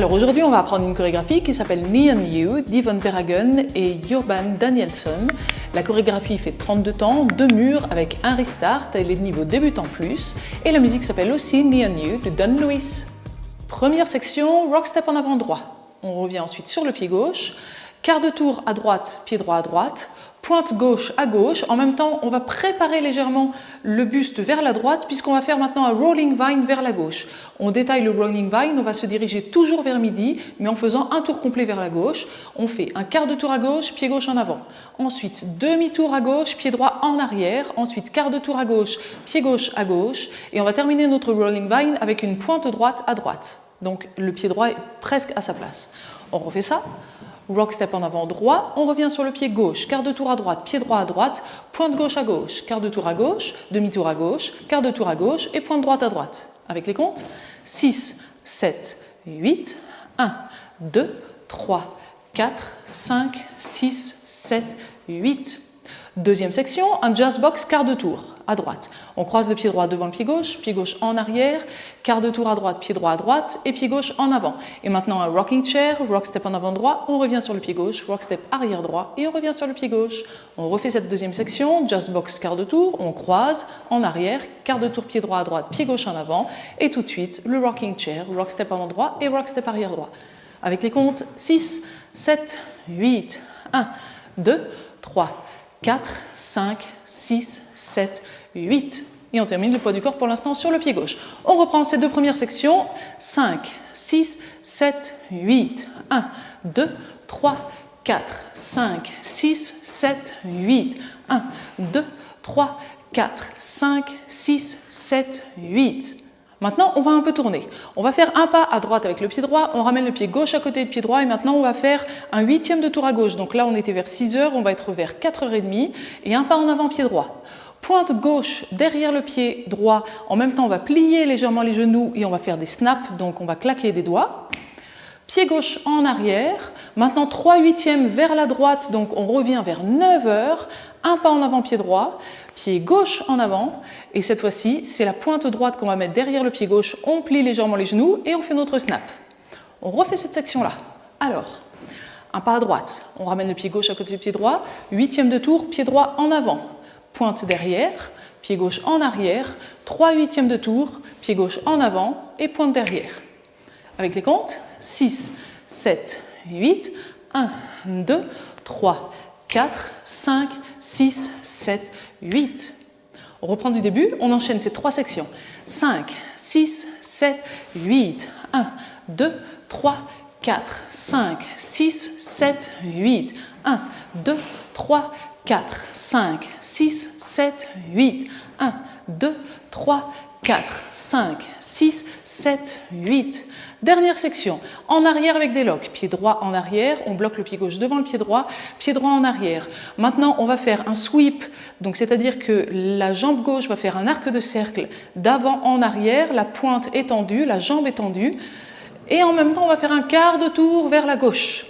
Alors aujourd'hui, on va apprendre une chorégraphie qui s'appelle Neon You d'Yvonne Verhagen et Jorban Danielson. La chorégraphie fait 32 temps, 2 murs avec un restart et les niveaux débutent en plus. Et la musique s'appelle aussi Neon You de Don Lewis. Première section, rock step en avant droit. On revient ensuite sur le pied gauche, quart de tour à droite, pied droit à droite, pointe gauche à gauche. En même temps, on va préparer légèrement le buste vers la droite puisqu'on va faire maintenant un rolling vine vers la gauche. On détaille le rolling vine, on va se diriger toujours vers midi, mais en faisant un tour complet vers la gauche. On fait un quart de tour à gauche, pied gauche en avant. Ensuite, demi-tour à gauche, pied droit en arrière. Ensuite, quart de tour à gauche, pied gauche à gauche. Et on va terminer notre rolling vine avec une pointe droite à droite. Donc, le pied droit est presque à sa place. On refait ça. Rock step en avant droit, on revient sur le pied gauche, quart de tour à droite, pied droit à droite, pointe gauche à gauche, quart de tour à gauche, demi-tour à gauche, quart de tour à gauche et pointe droite à droite. Avec les comptes, 6, 7, 8, 1, 2, 3, 4, 5, 6, 7, 8. Deuxième section, un jazz box quart de tour à droite. On croise le pied droit devant le pied gauche en arrière, quart de tour à droite, pied droit à droite et pied gauche en avant. Et maintenant un rocking chair, rock step en avant droit, on revient sur le pied gauche, rock step arrière droit et on revient sur le pied gauche. On refait cette deuxième section, jazz box quart de tour, on croise en arrière, quart de tour pied droit à droite, pied gauche en avant et tout de suite le rocking chair, rock step avant droit et rock step arrière droit. Avec les comptes 6, 7, 8, 1, 2, 3, 4, 5, 6, 7, 8. Et on termine le poids du corps pour l'instant sur le pied gauche. On reprend ces deux premières sections. 5, 6, 7, 8. 1, 2, 3, 4, 5, 6, 7, 8. 1, 2, 3, 4, 5, 6, 7, 8. Maintenant, on va un peu tourner. On va faire un pas à droite avec le pied droit, on ramène le pied gauche à côté du pied droit et maintenant on va faire un huitième de tour à gauche. Donc là, on était vers 6 heures, on va être vers 4h30 et un pas en avant pied droit. Pointe gauche derrière le pied droit. En même temps, on va plier légèrement les genoux et on va faire des snaps, donc on va claquer des doigts. Pied gauche en arrière. Maintenant, 3 huitièmes vers la droite, donc on revient vers 9 heures. Un pas en avant pied droit, pied gauche en avant. Et cette fois-ci, c'est la pointe droite qu'on va mettre derrière le pied gauche. On plie légèrement les genoux et on fait notre snap. On refait cette section-là. Alors, un pas à droite. On ramène le pied gauche à côté du pied droit. Huitième de tour, pied droit en avant. Pointe derrière, pied gauche en arrière, 3 huitièmes de tour, pied gauche en avant et pointe derrière. Avec les comptes, 6, 7, 8, 1, 2, 3, 4, 5, 6, 7, 8. On reprend du début, on enchaîne ces 3 sections. 5, 6, 7, 8, 1, 2, 3, 4, 5, 6, 7, 8, 1, 2, 3, 4, 5, 6, 7, 8, 1, 2, 3, 4, 5, 6, 7, 8. Dernière section, en arrière avec des locks, pied droit en arrière, on bloque le pied gauche devant le pied droit en arrière. Maintenant, on va faire un sweep, donc c'est-à-dire que la jambe gauche va faire un arc de cercle d'avant en arrière, la pointe étendue, la jambe étendue, et en même temps, on va faire un quart de tour vers la gauche.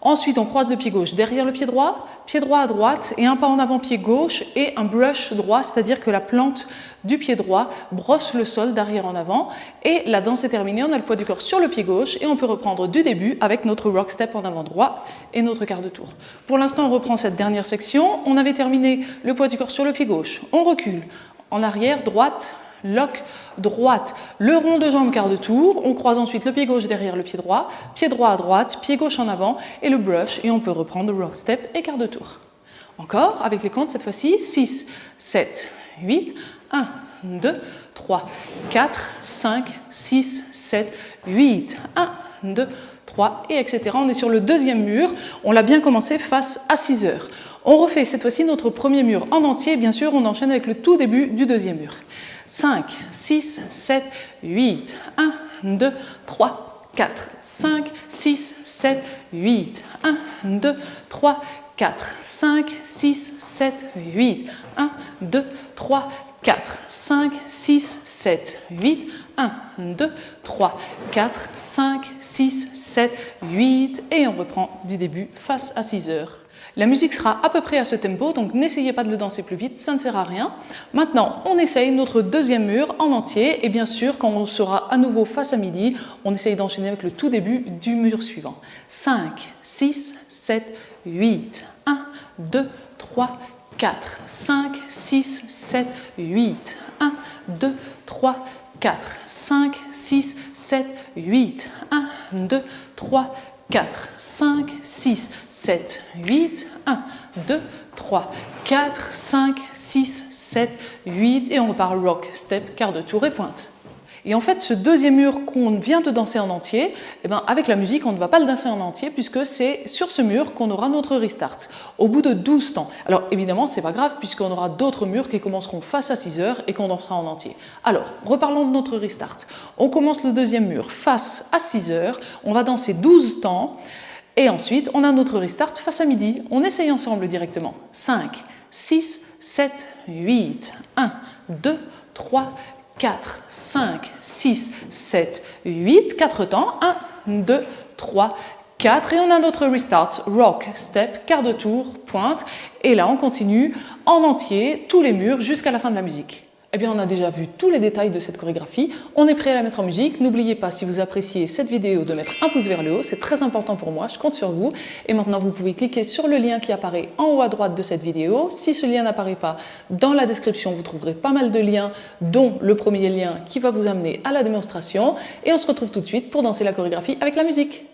Ensuite, on croise le pied gauche derrière le pied droit à droite et un pas en avant pied gauche et un brush droit, c'est-à-dire que la plante du pied droit brosse le sol d'arrière en avant. Et la danse est terminée, on a le poids du corps sur le pied gauche et on peut reprendre du début avec notre rock step en avant droit et notre quart de tour. Pour l'instant, on reprend cette dernière section. On avait terminé le poids du corps sur le pied gauche. On recule en arrière, droite, lock, droite, le rond de jambe quart de tour, on croise ensuite le pied gauche derrière le pied droit à droite, pied gauche en avant et le brush et on peut reprendre le rock step et quart de tour. Encore avec les comptes cette fois-ci, 6, 7, 8, 1, 2, 3, 4, 5, 6, 7, 8, 1, 2, 3 et etc. On est sur le deuxième mur, on l'a bien commencé face à 6 heures. On refait cette fois-ci notre premier mur en entier et bien sûr on enchaîne avec le tout début du deuxième mur. 5, 6, 7, 8, 1, 2, 3, 4, 5, 6, 7, 8, 1, 2, 3, 4, 5, 6, 7, 8, 1, 2, 3, 4, 5, 6, 7, 8, 1, 2, 3, 4, 5, 6, 7, 8 et on reprend du début face à 6 heures. La musique sera à peu près à ce tempo, donc n'essayez pas de le danser plus vite, ça ne sert à rien. Maintenant, on essaye notre deuxième mur en entier et bien sûr, quand on sera à nouveau face à midi, on essaye d'enchaîner avec le tout début du mur suivant. 5, 6, 7, 8. 1, 2, 3, 4. 5, 6, 7, 8. 1, 2, 3, 4. 5, 6, 7, 8. 1, 2, 3, 4, 5, 6, 7, 8, 1, 2, 3, 4, 5, 6, 7, 8 et on repart rock, step, quart de tour et pointe. Et en fait, ce deuxième mur qu'on vient de danser en entier, avec la musique, on ne va pas le danser en entier puisque c'est sur ce mur qu'on aura notre restart, au bout de 12 temps. Alors évidemment, c'est pas grave puisqu'on aura d'autres murs qui commenceront face à 6 heures et qu'on dansera en entier. Alors, reparlons de notre restart. On commence le deuxième mur face à 6 heures, on va danser 12 temps et ensuite on a notre restart face à midi. On essaye ensemble directement. 5, 6, 7, 8, 1, 2, 3, 4, 5, 6, 7, 8, 4 temps, 1, 2, 3, 4 et on a notre restart, rock, step, quart de tour, pointe et là on continue en entier tous les murs jusqu'à la fin de la musique. Eh bien, on a déjà vu tous les détails de cette chorégraphie, on est prêt à la mettre en musique. N'oubliez pas, si vous appréciez cette vidéo, de mettre un pouce vers le haut, c'est très important pour moi, je compte sur vous. Et maintenant, vous pouvez cliquer sur le lien qui apparaît en haut à droite de cette vidéo. Si ce lien n'apparaît pas, dans la description, vous trouverez pas mal de liens, dont le premier lien qui va vous amener à la démonstration. Et on se retrouve tout de suite pour danser la chorégraphie avec la musique.